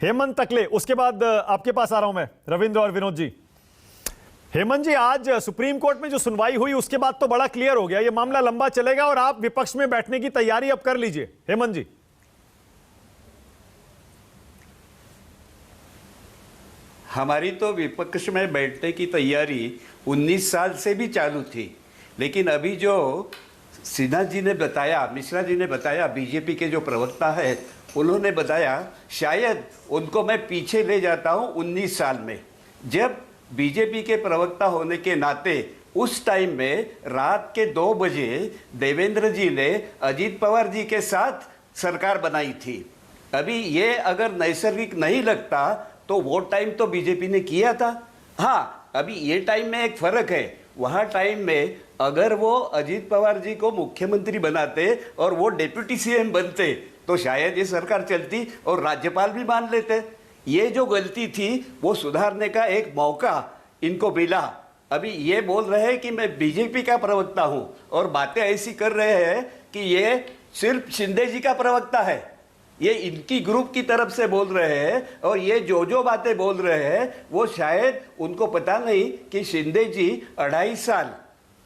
हेमंत तकले, उसके बाद आपके पास आ रहा हूं मैं, रविंद्र और विनोद जी। हेमंत जी, आज सुप्रीम कोर्ट में जो सुनवाई हुई उसके बाद तो बड़ा क्लियर हो गया, ये मामला लंबा चलेगा और आप विपक्ष में बैठने की तैयारी अब कर लीजिए। हेमंत जी। हमारी तो विपक्ष में बैठने की तैयारी 19 साल से भी चालू थी, लेकिन अभी जो सिन्हा जी ने बताया, मिश्रा जी ने बताया, बीजेपी के जो प्रवक्ता है उन्होंने बताया, शायद उनको मैं पीछे ले जाता हूं 19 साल में, जब बीजेपी के प्रवक्ता होने के नाते उस टाइम में रात के 2 बजे देवेंद्र जी ने अजीत पवार जी के साथ सरकार बनाई थी। अभी ये अगर नैसर्गिक नहीं लगता तो वो टाइम तो बीजेपी ने किया था। हाँ, अभी ये टाइम में एक फर्क है, वहाँ टाइम में अगर वो अजीत पवार जी को मुख्यमंत्री बनाते और वो डेप्यूटी सीएम बनते तो शायद ये सरकार चलती और राज्यपाल भी मान लेते। ये जो गलती थी वो सुधारने का एक मौका इनको मिला। अभी ये बोल रहे हैं कि मैं बीजेपी का प्रवक्ता हूं और बातें ऐसी कर रहे हैं कि ये सिर्फ शिंदे जी का प्रवक्ता है, ये इनकी ग्रुप की तरफ से बोल रहे हैं। और ये जो बातें बोल रहे हैं वो शायद उनको पता नहीं कि शिंदे जी 2.5 साल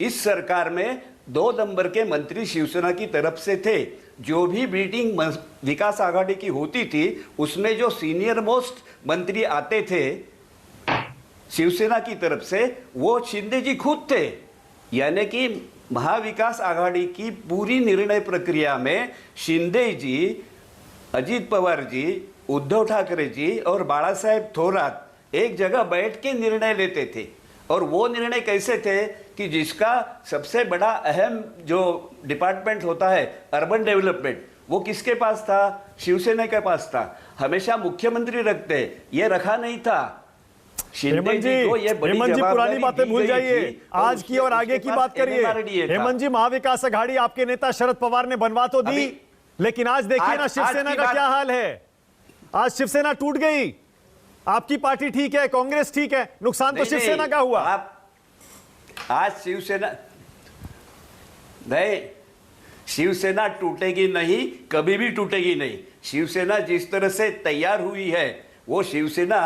इस सरकार में 2 नंबर के मंत्री शिवसेना की तरफ से थे। जो भी मीटिंग विकास आघाड़ी की होती थी उसमें जो सीनियर मोस्ट मंत्री आते थे शिवसेना की तरफ से, वो शिंदे जी खुद थे। यानी कि महाविकास आघाड़ी की पूरी निर्णय प्रक्रिया में शिंदे जी, अजीत पवार जी, उद्धव ठाकरे जी और बाला साहेब थोरात एक जगह बैठ के निर्णय लेते थे। और वो निर्णय कैसे थे कि जिसका सबसे बड़ा अहम जो डिपार्टमेंट होता है अर्बन डेवलपमेंट, वो किसके पास था? शिवसेना के पास था। हमेशा मुख्यमंत्री रखते, ये रखा नहीं था। हेमंत जी पुरानी बातें भूल जाइए, आज की और आगे की बात करिए। हेमंत जी, महाविकास आघाड़ी आपके नेता शरद पवार ने बनवा तो दी, लेकिन आज देखिए ना शिवसेना का क्या हाल है। आज शिवसेना टूट गई। आपकी पार्टी ठीक है, कांग्रेस ठीक है, नुकसान तो शिवसेना का हुआ। आज शिवसेना टूटेगी नहीं, कभी भी टूटेगी नहीं। शिवसेना जिस तरह से तैयार हुई है, वो शिवसेना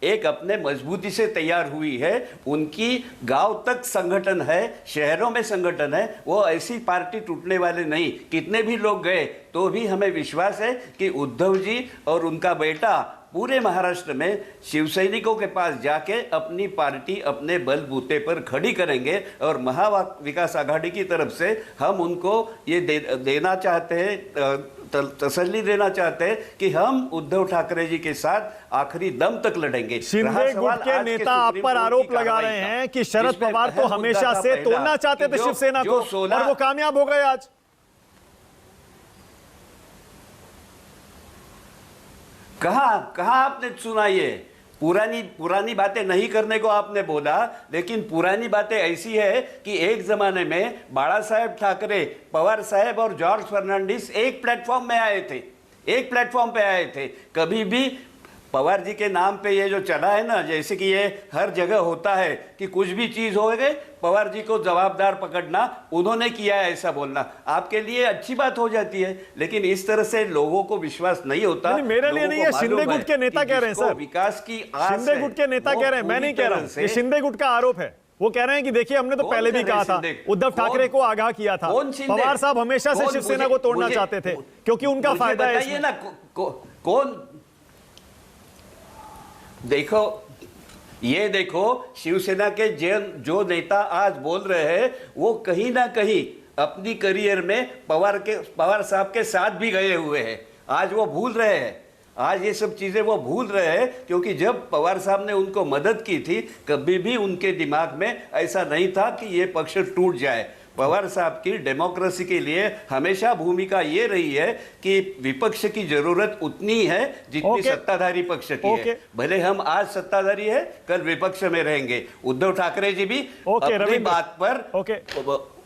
एक अपने मजबूती से तैयार हुई है। उनकी गांव तक संगठन है, शहरों में संगठन है। वो ऐसी पार्टी टूटने वाले नहीं। कितने भी लोग गए तो भी हमें विश्वास है कि उद्धव जी और उनका बेटा पूरे महाराष्ट्र में शिवसैनिकों के पास जाके अपनी पार्टी अपने बलबूते पर खड़ी करेंगे। और महाविकास आघाड़ी की तरफ से हम उनको ये देना चाहते हैं, तसल्ली देना चाहते हैं कि हम उद्धव ठाकरे जी के साथ आखिरी दम तक लड़ेंगे। शिंदे गुट के नेता आप पर आरोप लगा रहे हैं कि शरद पवार तो हमेशा से तोड़ना चाहते थे शिवसेना को और वो कामयाब हो गए। आज कहां आपने सुना? ये पुरानी बातें नहीं करने को आपने बोला, लेकिन पुरानी बातें ऐसी है कि एक जमाने में बाला साहेब ठाकरे, पवार साहेब और जॉर्ज फर्नांडिस एक प्लेटफॉर्म में आए थे, एक प्लेटफॉर्म पे आए थे। कभी भी पवार जी के नाम पे ये जो चला है ना, जैसे कि ये हर जगह होता है कि कुछ भी चीज हो गए पवार जी को जवाबदार पकड़ना, उन्होंने किया है ऐसा बोलना आपके लिए अच्छी बात हो जाती है, लेकिन इस तरह से लोगों को विश्वास नहीं होता। मेरे लिए नहीं है, शिंदे गुट के नेता कह रहे हैं सर, विकास की शिंदे गुट के नेता कह रहे हैं, मैं नहीं कह रहा हूं। ये शिंदे गुट का आरोप है। वो कह रहे हैं कि देखिए हमने तो पहले भी कहा था, उद्धव ठाकरे को आगाह किया था। पवार साहब हमेशा से शिवसेना को तोड़ना चाहते थे क्योंकि उनका फायदा है ना। कौन? देखो, ये देखो, शिवसेना के जो नेता आज बोल रहे हैं वो कहीं ना कहीं अपनी करियर में पवार साहब के साथ भी गए हुए हैं। आज वो भूल रहे हैं, आज ये सब चीजें वो भूल रहे हैं, क्योंकि जब पवार साहब ने उनको मदद की थी कभी भी उनके दिमाग में ऐसा नहीं था कि ये पक्ष टूट जाए। पवार साहब की डेमोक्रेसी के लिए हमेशा भूमिका ये रही है कि विपक्ष की जरूरत उतनी है जितनी सत्ताधारी पक्ष की है। भले हम आज सत्ताधारी है, कल विपक्ष में रहेंगे। उद्धव ठाकरे जी भी अपनी बात पर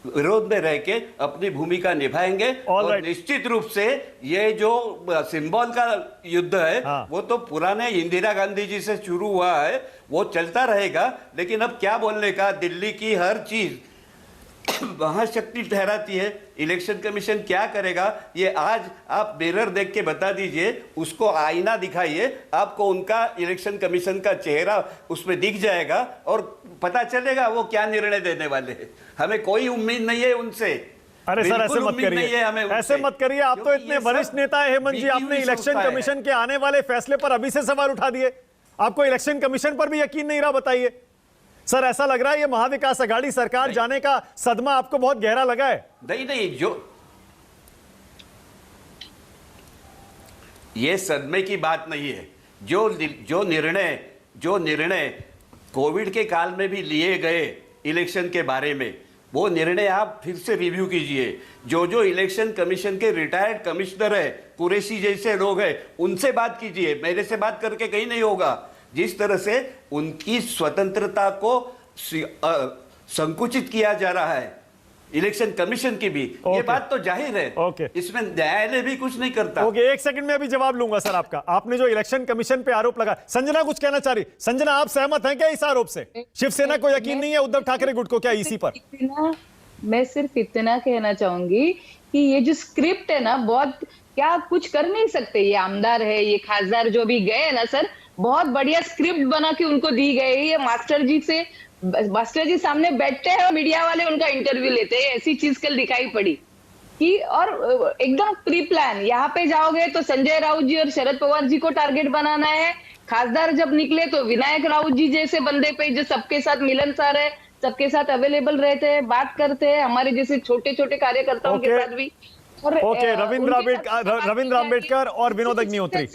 विरोध में रह के अपनी भूमिका निभाएंगे। और निश्चित रूप से ये जो सिंबल का युद्ध है वो तो पुराने इंदिरा गांधी जी से शुरू हुआ है, वो चलता रहेगा। लेकिन अब क्या बोलने का, दिल्ली की हर चीज महाशक्ति ठहराती है। इलेक्शन कमीशन क्या करेगा ये आज आप मिरर देख के बता दीजिए, उसको आईना दिखाइए, आपको उनका इलेक्शन कमीशन का चेहरा उसमें दिख जाएगा और पता चलेगा वो क्या निर्णय देने वाले हैं। हमें कोई उम्मीद नहीं है उनसे। अरे सर, ऐसे मत करिए, ऐसे मत करिए। आप तो इतने वरिष्ठ नेता है हेमंत जी, आपने इलेक्शन कमीशन के आने वाले फैसले पर अभी से सवाल उठा दिए। आपको इलेक्शन कमीशन पर भी यकीन नहीं रहा, बताइए सर। ऐसा लग रहा है ये महाविकास अघाड़ी सरकार जाने का सदमा आपको बहुत गहरा लगा है। नहीं, ये सदमे की बात नहीं है। जो निर्णय कोविड के काल में भी लिए गए इलेक्शन के बारे में, वो निर्णय आप फिर से रिव्यू कीजिए। जो इलेक्शन कमीशन के रिटायर्ड कमिश्नर है, कुरैशी जैसे लोग हैं, उनसे बात कीजिए। मेरे से बात करके कहीं नहीं होगा। जिस तरह से उनकी स्वतंत्रता को संकुचित किया जा रहा है इलेक्शन कमीशन की भी, ये बात तो जाहिर है। इसमें न्यायालय भी कुछ नहीं करता। एक सेकंड में अभी जवाब लूंगा सर आपका। आपने जो इलेक्शन कमीशन पे आरोप लगा, संजना कुछ कहना चाह रही। संजना, आप सहमत हैं क्या इस आरोप से? शिवसेना को यकीन नहीं है उद्धव ठाकरे गुट को क्या इसी पर? मैं सिर्फ इतना कहना चाहूंगी कि ये जो स्क्रिप्ट है ना, बहुत क्या कुछ कर नहीं सकते। ये आमदार है, ये खासदार जो भी गए ना सर, बहुत बढ़िया स्क्रिप्ट बना के उनको दी गई। ये मास्टर जी सामने बैठते हैं और मीडिया वाले उनका इंटरव्यू लेते हैं। ऐसी चीज कल दिखाई पड़ी कि, और एकदम प्री प्लान। यहाँ पे जाओगे तो संजय राउत जी और शरद पवार जी को टारगेट बनाना है। खासदार जब निकले तो विनायक राउत जी जैसे बंदे पे, जो सबके साथ मिलनसार है, सबके साथ अवेलेबल रहते हैं, बात करते हैं, हमारे जैसे छोटे छोटे कार्यकर्ताओं के साथ भी। रविंद्र अम्बेडकर और विनोद अग्निहोत्री।